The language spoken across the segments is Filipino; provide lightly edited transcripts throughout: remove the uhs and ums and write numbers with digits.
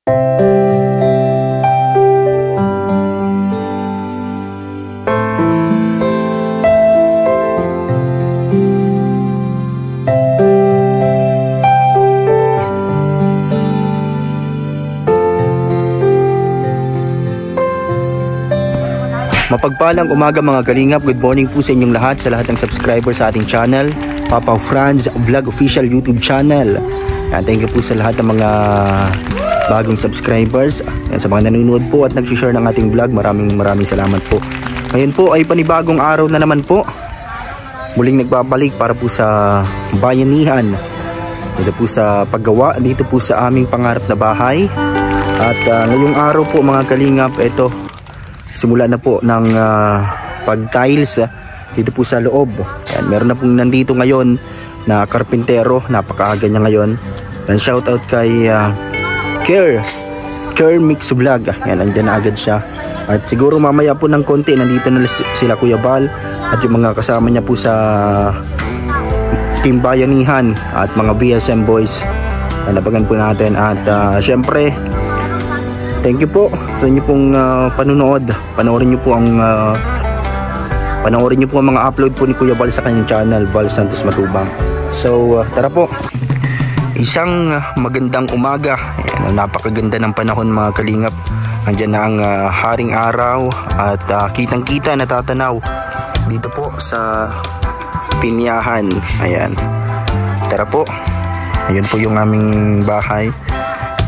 Mapagpalang umaga mga kalingap. Good morning po sa inyong lahat, sa lahat ng subscribers sa ating channel, Papa Franz Vlog Official YouTube channel. Thank you po sa lahat ng mga bagong subscribers, sa mga nanonood po at nag-share ng ating vlog. Maraming salamat po. Ngayon po ay panibagong araw na naman po. Muling nagbabalik para po sa bayanihan. Dito po sa paggawa, dito po sa aming pangarap na bahay. At ngayong araw po mga kalingap, ito simula na po ng pag-tiles dito po sa loob. Yan, meron na pong nandito ngayon na karpintero. Napakaaga niya ngayon. And shout out kay Care Mix Vlog. Yan, andyan na agad siya. At siguro mamaya po ng konti nandito na sila Kuya Bal at yung mga kasama niya po sa Team Bayanihan at mga VSM boys. Nabagan po natin. At syempre, thank you po sa inyo pong panunood. Panoorin niyo po ang mga upload po ni Kuya Bal sa kanyang channel, Val Santos Matubang. So tara po. Isang magandang umaga. Ayan, napakaganda ng panahon mga kalingap. Andiyan na ang haring araw at kitang-kita natatanaw dito po sa Pinyahan. Ayan. Tara po. Ayun po yung aming bahay.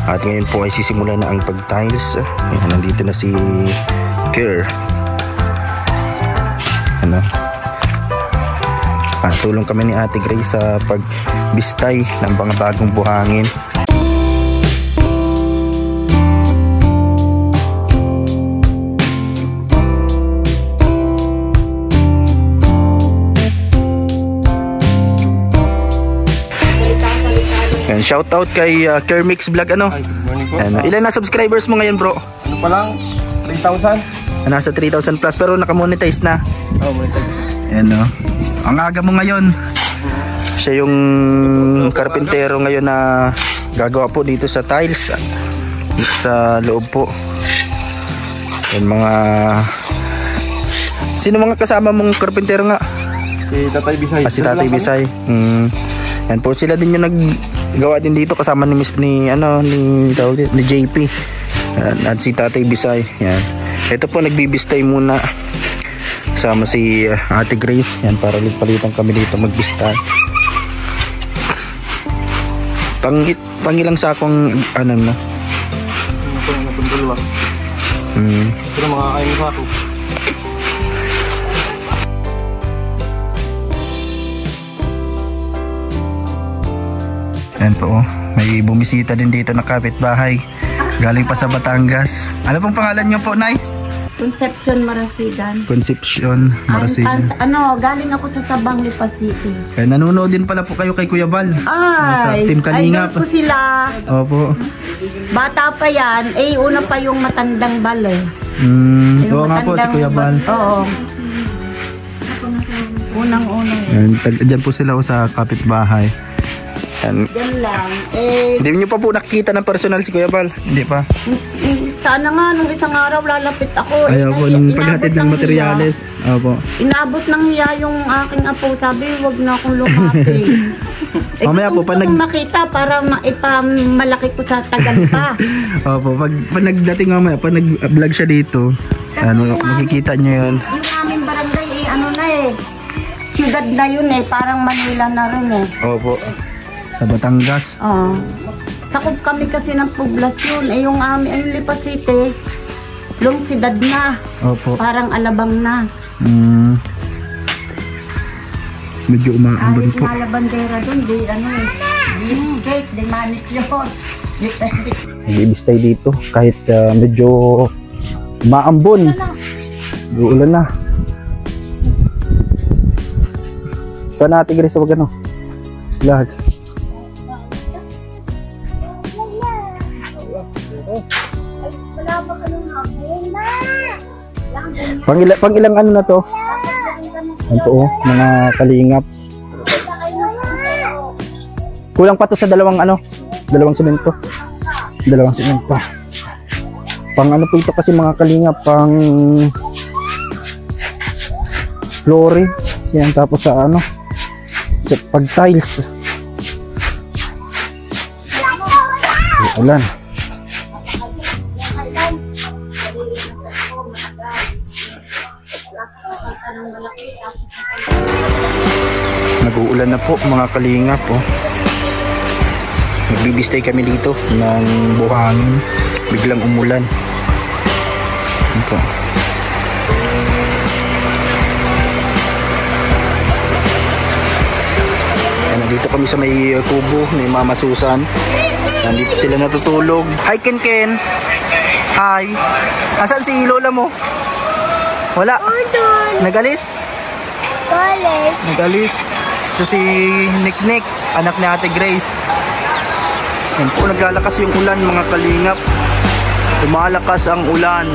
At ngayon po ay sisimula na ang pag-tiles. Ayan, nandito na si Care. Ano? Tulong kami ni Ate Grace sa pagbistay ng mga bagong buhangin. Shout out kay Care Mix Vlog ano. Good morning po. Ilan na subscribers mo ngayon, bro? Ano pa lang? 3,000. Nasa 3,000 plus pero naka-monetize na. Oh, monetize. Ayan o. Ang aga mo ngayon. Siya yung karpintero ngayon na gagawa po dito sa tiles. Sa loob po. Yan mga... Sino mga kasama mong karpintero nga? Si Tatay Bisay. Si Tatay Bisay. Yan po sila din yung naggawa din dito kasama ni ni JP. At si Tatay Bisay. Yan. Ito po nagbibistay muna kasama si Ate Grace. Yan, para palitan kami dito magbistay. Pangilang sakong ano na? Dalawa. Pero makakain mo sa ako. Yan po, may bumisita din dito na kapitbahay. Galing pa sa Batangas. Ano pong pangalan niyo po, Nay? Concepcion Marasigan. Concepcion Marasigan. Galing ako sa Sabang Lipa City. Nanonood din pala po kayo kay Kuya Bal. Sa Team Kalingap. Idol ko sila. Opo. Bata pa yan. Una pa yung matandang Bal eh. Oo nga po, si Kuya Bal. Oo. Unang-unang. Diyan po sila sa kapitbahay. Diyan lang. Hindi niyo pa po nakikita ng personal si Kuya Bal? Hindi pa? Sana nga, nung isang araw lalapit ako. Ayaw po, nung paghatid ng materyales. Opo. Inabot ng hiya yung aking apo. Sabi, wag na akong lumapit. Mamaya po, gusto kong makita para ipamalaki ko sa tagal pa. Opo, pag nagdating mamaya, pag nag-vlog siya dito, makikita niyo yun. Yung aming barangay, siyudad na yun parang Manila na rin Opo. Sa Batangas. Oo. Sakop kami kasi ng poblasyon. Yung Lipa City, lungsida na. Opo. Parang Alabang na. Medyo umaambon po. Kahit malabandera dun, di gate, di manit yun. Nag-ibistay dito kahit medyo umaambon. Uulan na. Ito na Ate Grace, wag ano. Lahat. Pang ilang ano na to? Ito mga kalingap. Kulang pa to sa dalawang semento. Dalawang semento. Pang ano po ito kasi mga kalingap, pang flooring. Yan, tapos sa ano, sa pag tiles. Ulan. Nag-uulan na po mga kalingap po. Nagbibistay kami dito ng buhangin, biglang umulan. Ito. Nandito kami sa may kubo ni Mama Susan. Nandito sila natutulog. Hi Ken Ken. Hi. Asan si Lola mo? Wala. Nagalis? Nagalis. Ito si Nick Nick, anak ni Ate Grace. Yan po, naglalakas yung ulan mga kalingap. Lumalakas ang ulan.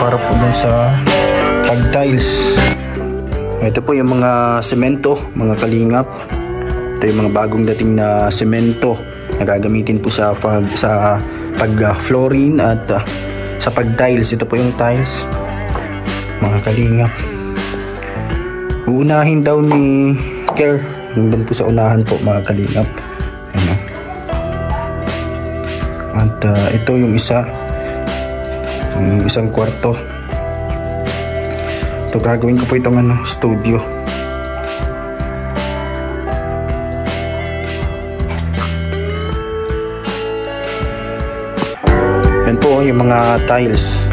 Para po dun sa pag-tiles. Ito po yung mga semento, mga kalingap. Ito yung mga bagong dating na semento na gagamitin po sa pag-flooring at sa pag-tiles. Ito po yung tiles, mga kalingap. Uunahin daw ni Care, doon po sa unahan po mga kalingap. Ano? At ito yung isang kwarto. Ito gagawin ko po itong studio. Yan po yung mga tiles.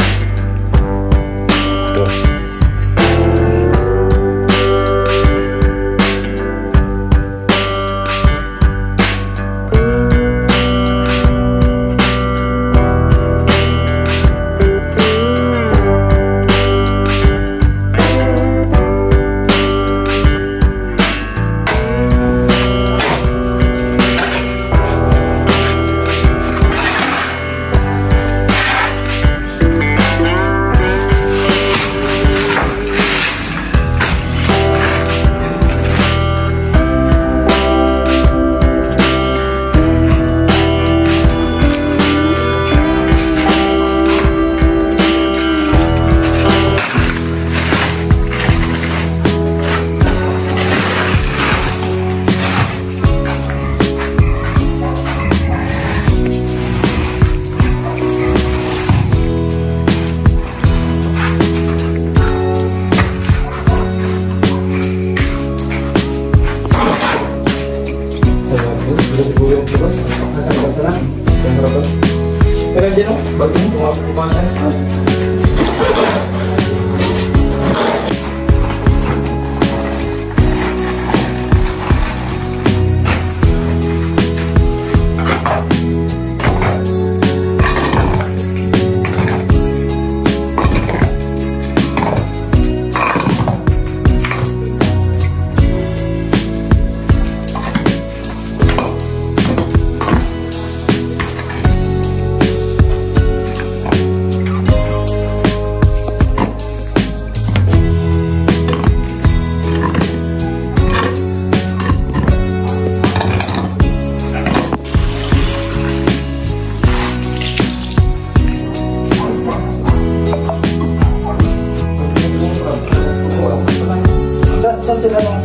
saan sila nung...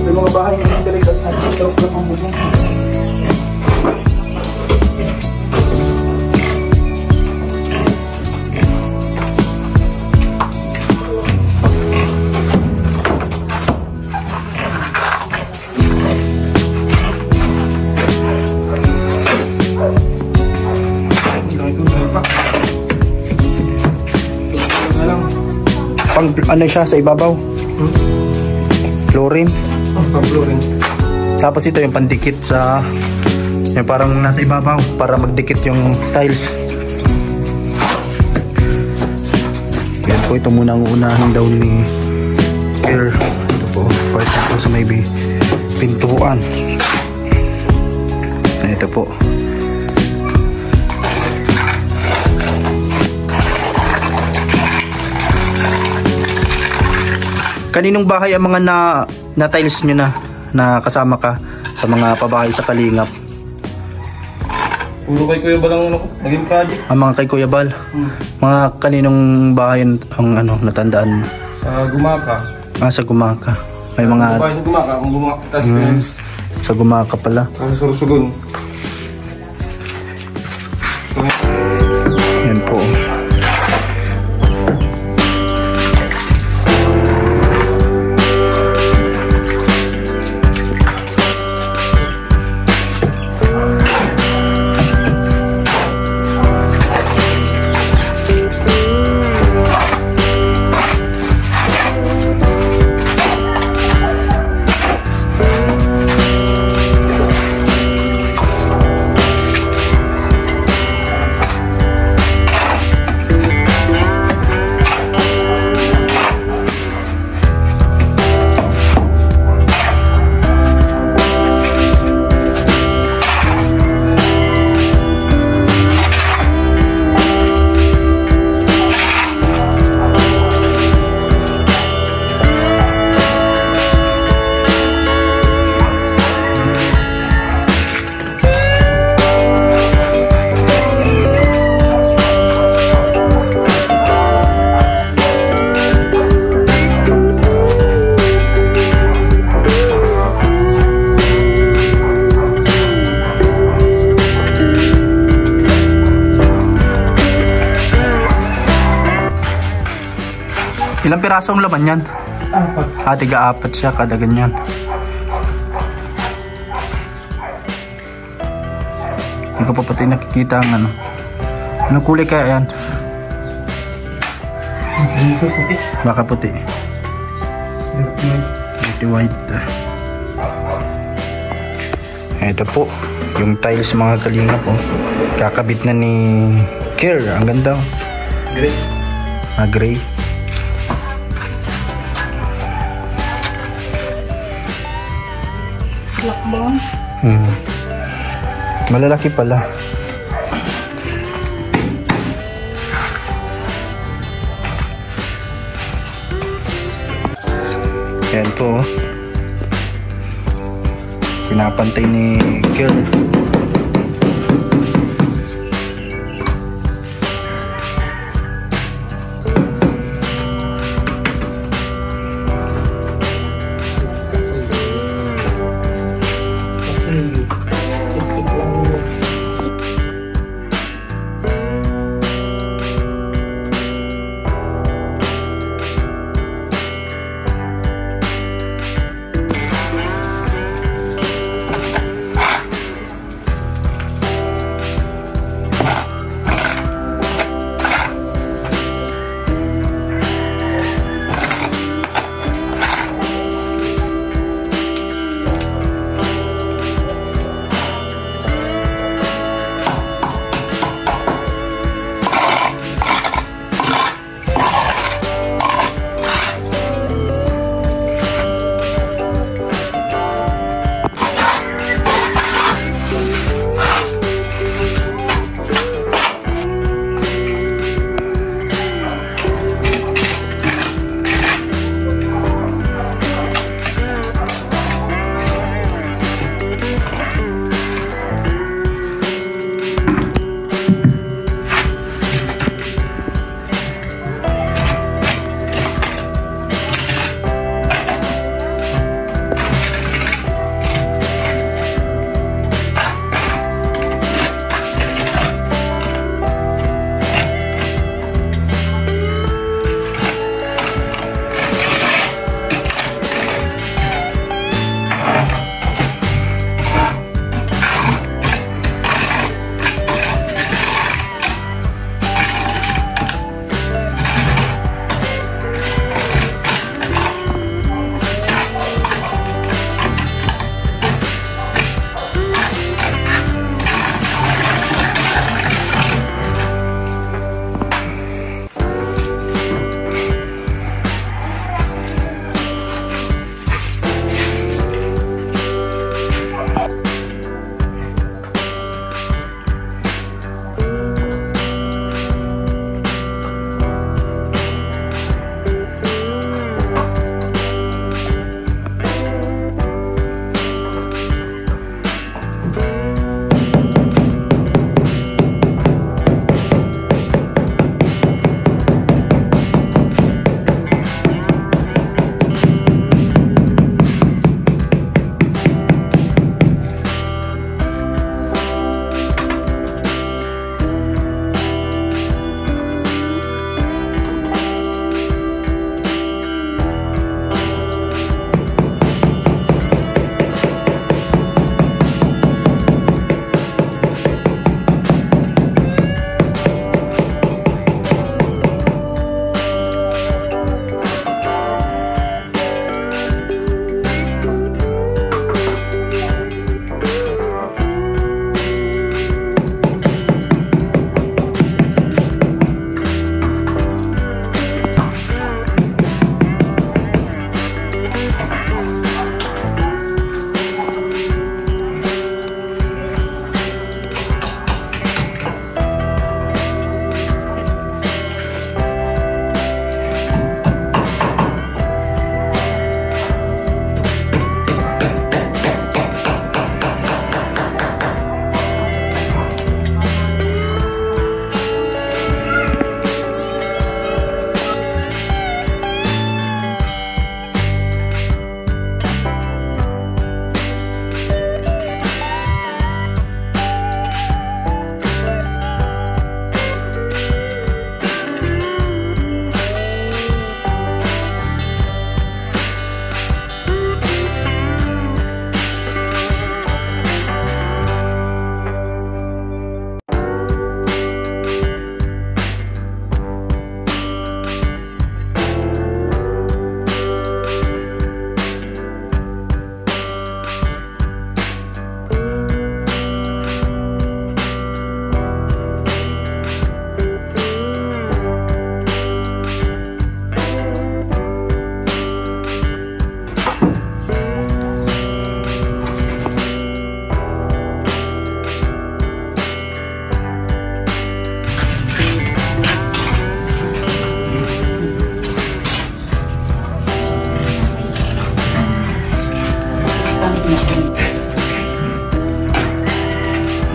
May mga bahay na yung galing at truck ang bubong. Pang ano siya sa ibabaw? Flooring. Pang-flooring. Tapos ito yung pandikit sa yung parang nasa ibabaw para magdikit yung tiles. Yan po, ito muna ang unahin daw ni Air. Ito po, part ito sa may pintuan. Ito po. Kaninong bahay ang mga na tiles nyo na kasama ka sa mga pabahay sa Kalingap? Puro kay Kuya Bal ang naging project. Ang mga kay Kuya Bal? Mga kaninong bahay ang natandaan mo? Sa Gumaka. Sa Gumaka. May mga... Bahay sa Gumaka. Ang Gumaka. Sa Gumaka pala. Ang Sorsogon. Yan po. Ilang pirasong laman yan? Apat. Tiga-apat siya kada ganyan. Hindi ko pa pati nakikita ang ano. Anong kulay kaya yan? Puti. Baka puti. Dirty white. Ito po, yung tiles mga Kalingap po. Kakabit na ni Care. Ang ganda. Gray. Gray. Lakbon. Malalaki pala. Yan po. Pinapantay ni Girl.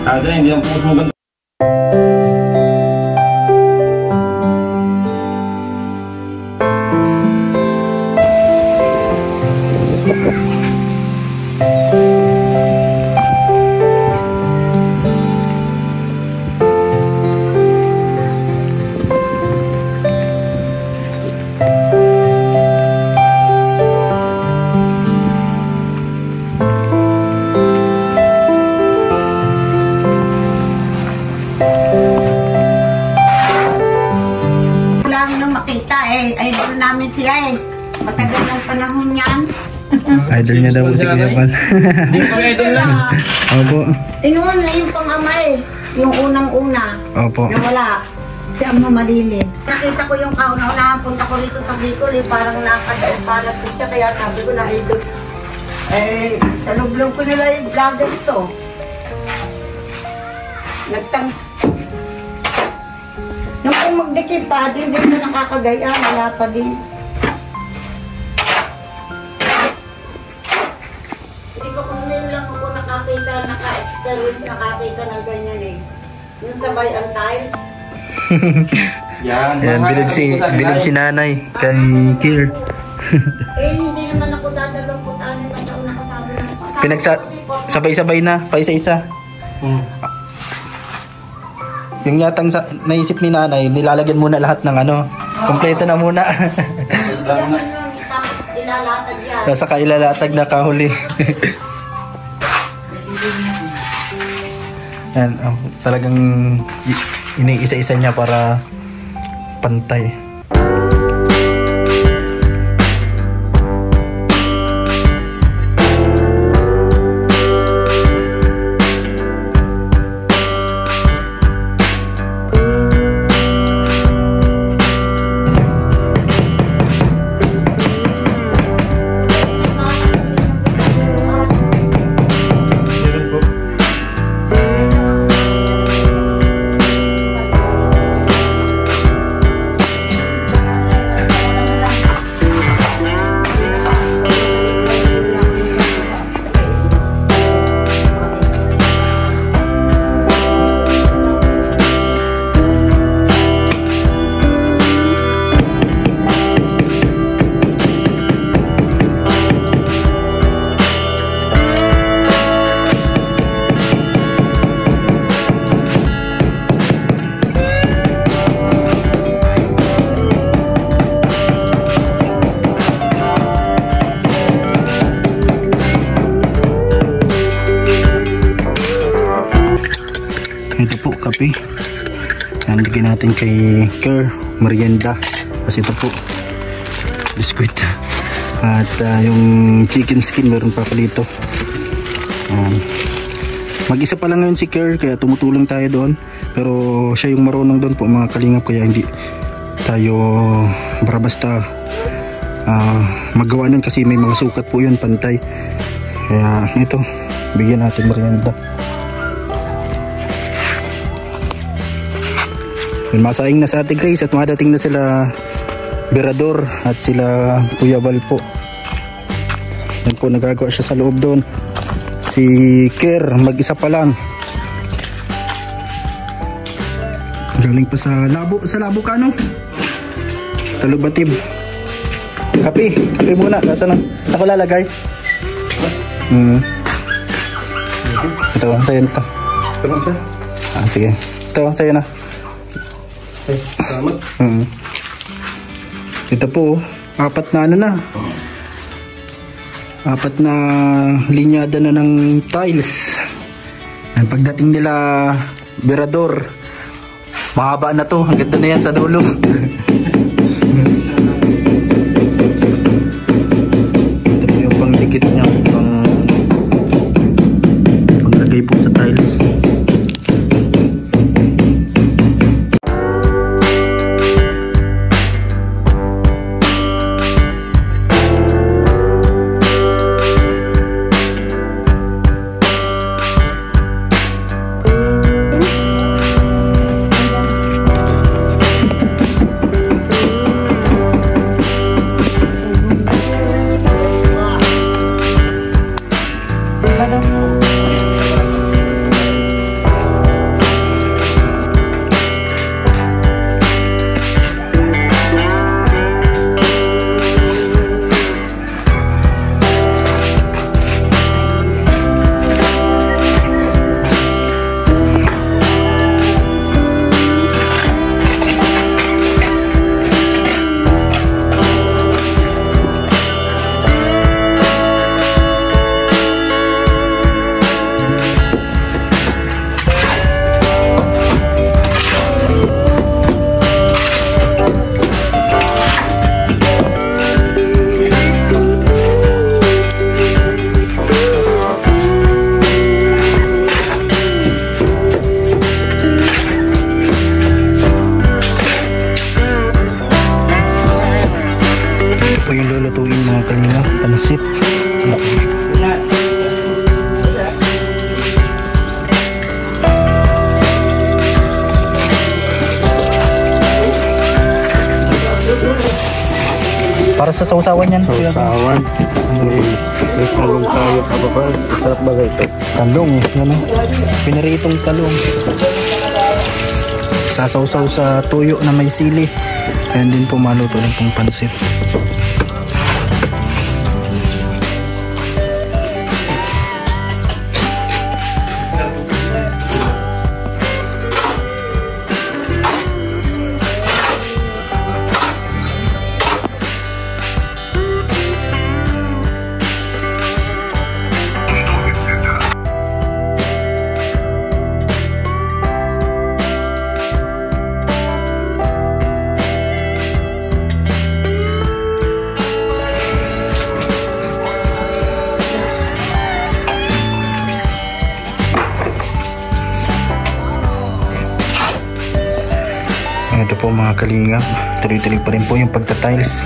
Ada hindi ang puso mo. Idol namin siya eh. Matagal ng panahon yan. Idol niya daw si Kuya Bal. Hindi ko idol lang. Opo. Noon na yung pang-ama eh. Yung unang-una. Opo. Na wala. Si Ama Malili. Nakita ko yung kauna-unahan. Punta ko rito sa Bicol eh. Parang nakadaupalap ko siya. Kaya sabi ko na idol. Eh, talublong ko nila yung vlogger ito. Nung kung magdikit pa, din mo nakakagaya, wala pa din. Hindi ko kung ngayon lang ako naka-experience, nakakita ng ganyan eh. Yung sabay ang time. Yan. Ayan, bilid si nanay kay Kier. Eh, hindi naman ako dadalong kung ano na taon nakasama na. Sabay-sabay na, pa isa-isa. Yung yatang naisip ni nanay, nilalagyan muna lahat ng ano, kompleto na muna. Hindi naman yung ilalatag yan. Saka ilalatag na kahuli. Yan, talagang iniisa-isa niya para pantay. Ito po, kape. Yan, bigyan natin kay Kerr, merienda. Kasi ito po, biskuit. At yung chicken skin, meron pa dito. Mag-isa pa lang ngayon si Kerr, kaya tumutulong tayo doon. Pero siya yung marunong doon po, mga kalingap. Kaya hindi tayo basta magawa nun kasi may mga sukat po yun, pantay. Kaya ito, bigyan natin merienda. Masaing na sa Ate Grace at madating na sila Berador at sila Kuya Bal po. Yan po, nagagawa siya sa loob doon. Si Kerr, mag-isa pa lang. Galing pa sa labo ka, no? Talubatib. Kape muna. Saan ang ako lalagay? Ito, sa'yo na ito. Sige. Ito, sa'yo na. Salamat. Ito po, apat na linyada na ng tiles. And pagdating nila Berador, mahaba na to, hanggang doon na yan sa dulo. Ito po yung pangdikit niya, panglagay po sa tiles. sa sausawan yan? Sausawan. May talong tayo kababas. Masarap ba ito? Talong, ano? Pinaritong talong. Sasawsaw sa tuyo na may sili. And din po maluto din pong pansit. Ito po mga kalingap, tuloy-tuloy pa rin po yung pagtatiles.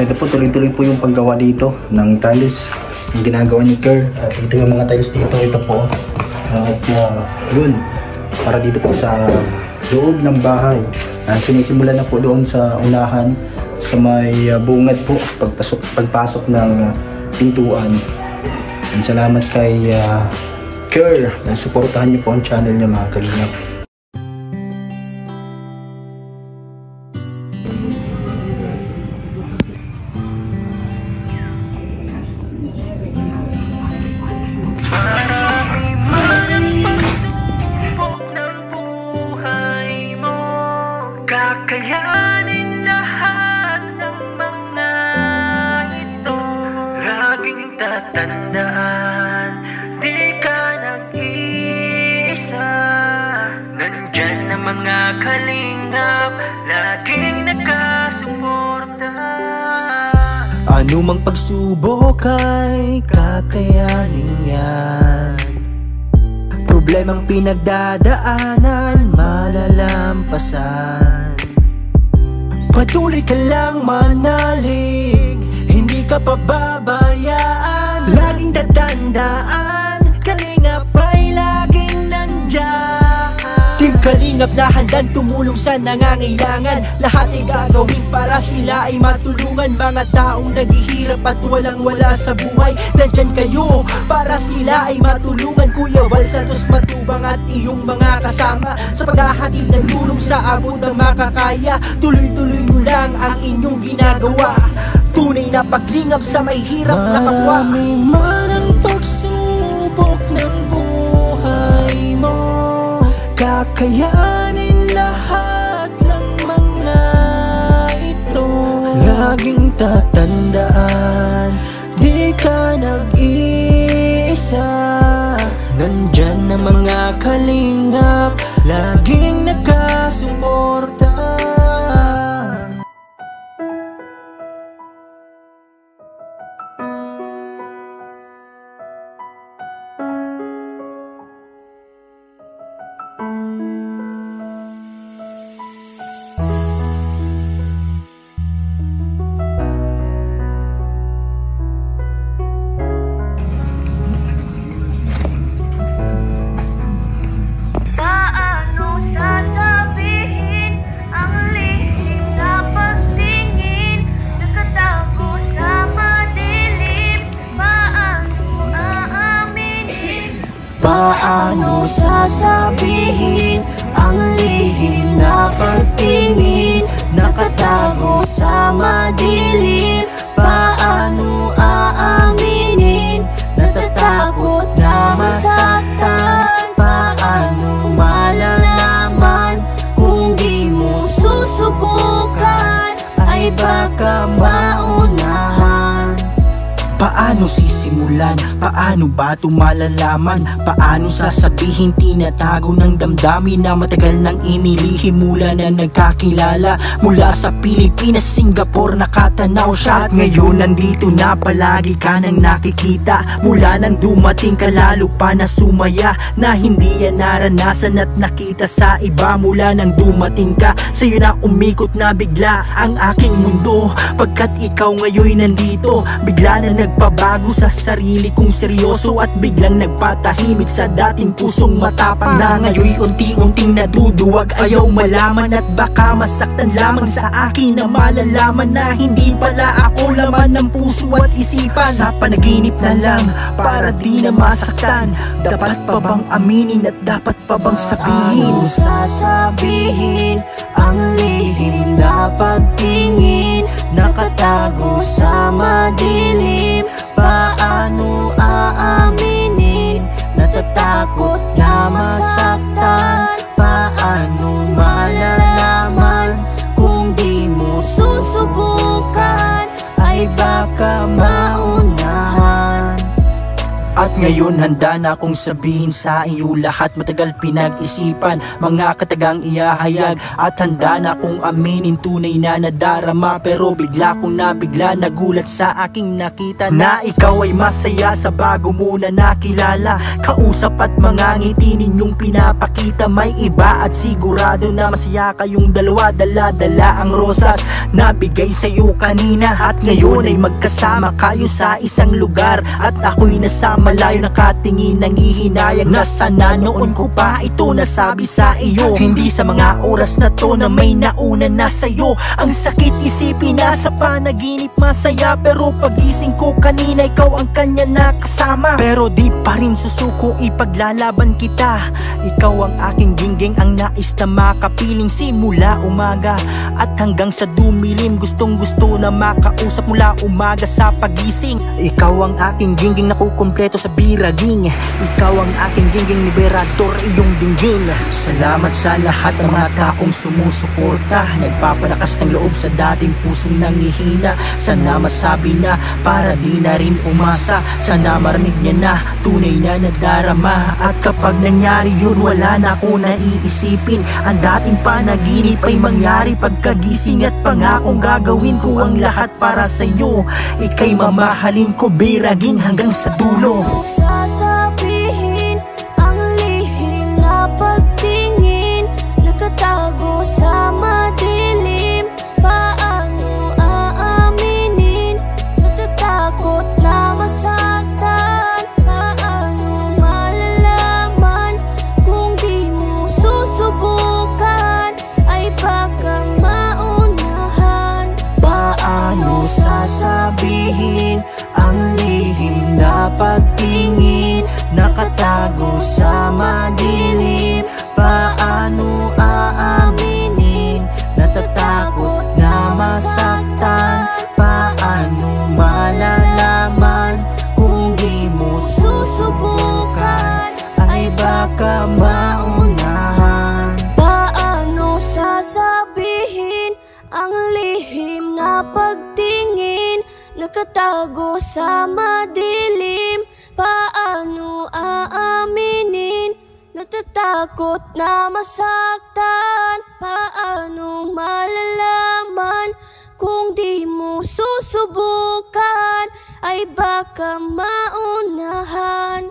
Ito po, tuloy-tuloy po yung paggawa dito ng tiles, yung ginagawa ni Kerr. At ito yung mga tiles dito, ito po. At yun, para dito po sa loob ng bahay. Sinisimulan na po doon sa unahan, sa may bungad po, pagpasok ng pintuan. And salamat kay Kerr, na suportahan niyo po ang channel niya mga kalingap. Kakayanin lahat ng mga ito. Laging tatandaan, di ka nag-iisa. Nandyan ang mga kalingap, laging nakasuporta. Anumang pagsubok ay kakayanin yan. Problemang pinagdadaanan, malalampasan. Patuloy ka lang manalig, hindi ka pababayaan. Laging tatandaan, kalingap ay laging nandyan. Team Kalingap na handang tumulong sa nangangailangan. Lahat ay gagawin para sila ay matulungan. Mga taong naghihirap at walang-wala sa buhay, nandyan kayo para sila ay matulungan. Kuya Val Santos Matubang at iyong mga kasama, sa paghahatid ng tulong sa abot ng makakaya. Tuloy-tuloy nyo lang ang inyong ginagawa, tunay na paglingap sa may hirap na kapwa. Marami man ang pagsubok ng buhay mo, kakayanin lahat ng mga ito. Laging tatandaan, di ka nag-iisa. Nandyan ang mga kalingap, laging nakasuporta. Paano sasabihin ang lihim na pagtingin, nakatago sa madilim? Paano aaminin dahilan. Paano ba ito malalaman? Paano sasabihin tinatago ng damdamin na matagal nang inilihim mula na nagkakilala? Mula sa Pilipinas, Singapore nakatanaw siya, at ngayon nandito na palagi ka nang nakikita. Mula nang dumating ka lalo pa na sumaya, na hindi yan naranasan at nakita sa iba. Mula nang dumating ka, sa'yo na umikot na bigla ang aking mundo. Pagkat ikaw ngayon nandito, bigla na nagpabago sa sarili kong seryoso, at biglang nagpatahimik sa dating pusong matapang na ngayon unti-unting naduduwag. Ayaw malaman at baka masaktan lamang sa akin na malalaman na hindi pala ako laman ng puso at isipan. Sa panaginip na lang para di na masaktan. Dapat pa bang aminin at dapat pa bang sabihin? Paano sasabihin ang lihim na pagtingin, nakatago sa madilim? Paano aaminin, natatakot na masaktan? Paano malalaman kung di mo susubukan, ay baka maunahan? At ngayon handa na akong sabihin sa iyo lahat matagal pinag-isipan, mga katagang iyahayag. At handa na akong aminin tunay na nadarama, pero bigla kong nabigla nagulat sa aking nakita na ikaw ay masaya sa bago mo na nakilala. Kausap at mga ngiti ninyong pinapakita, may iba at sigurado na masaya kayong dalawa. Dala-dala ang rosas na bigay sa'yo kanina, at ngayon ay magkasama kayo sa isang lugar. At ako'y nasa malayo nakatingin, nangihinayang na sana noon ko pa ito nasabi sa iyo. Hindi sa mga oras na to na may nauna na sa'yo. Ang sakit isipin na sa panaginip masaya, pero pagising ko kanina ikaw ang kanya nakasama. Pero di pa rin susuko, ipaglalaban kita. Ikaw ang aking gingging, ang nais na makapiling simula umaga at hanggang sa dumilim. Gustong gusto na makausap mula umaga sa pagising. Ikaw ang aking gingging na kukumpleto sa biraging. Ikaw ang aking gingging liberador, iyong dinggin. Salamat sa lahat ng mga taong sumusuporta, nagpapalakas ng loob sa dating pusong nangihina. Sana masabi na para di na rin umasa, sana marinig niya na tunay na nadarama. At kapag nangyari yun, wala na ako naiisipin. Ang dating panaginip ay mangyari pagkagising, at pangakong gagawin ko ang lahat para sa'yo. Ika'y mamahalin ko biraging hanggang sa dulo. Sasabihin ang lihim na pagtingin, nakatago sa madilim. Paano aaminin, natatakot na masaktan? Paano malalaman kung di mo susubukan, ay baka maunahan? Paano sasabihin ang lihim na pagtingin, nakatago sa madilim? Paano aaminin, natatakot na masaktan? Paano malalaman kung di mo susubukan, ay baka maunahan? Paano sasabihin ang lihim na pagtingin, nakatago sa madilim? Paano aaminin, natatakot na masaktan? Paano malalaman kung di mo susubukan, ay baka maunahan?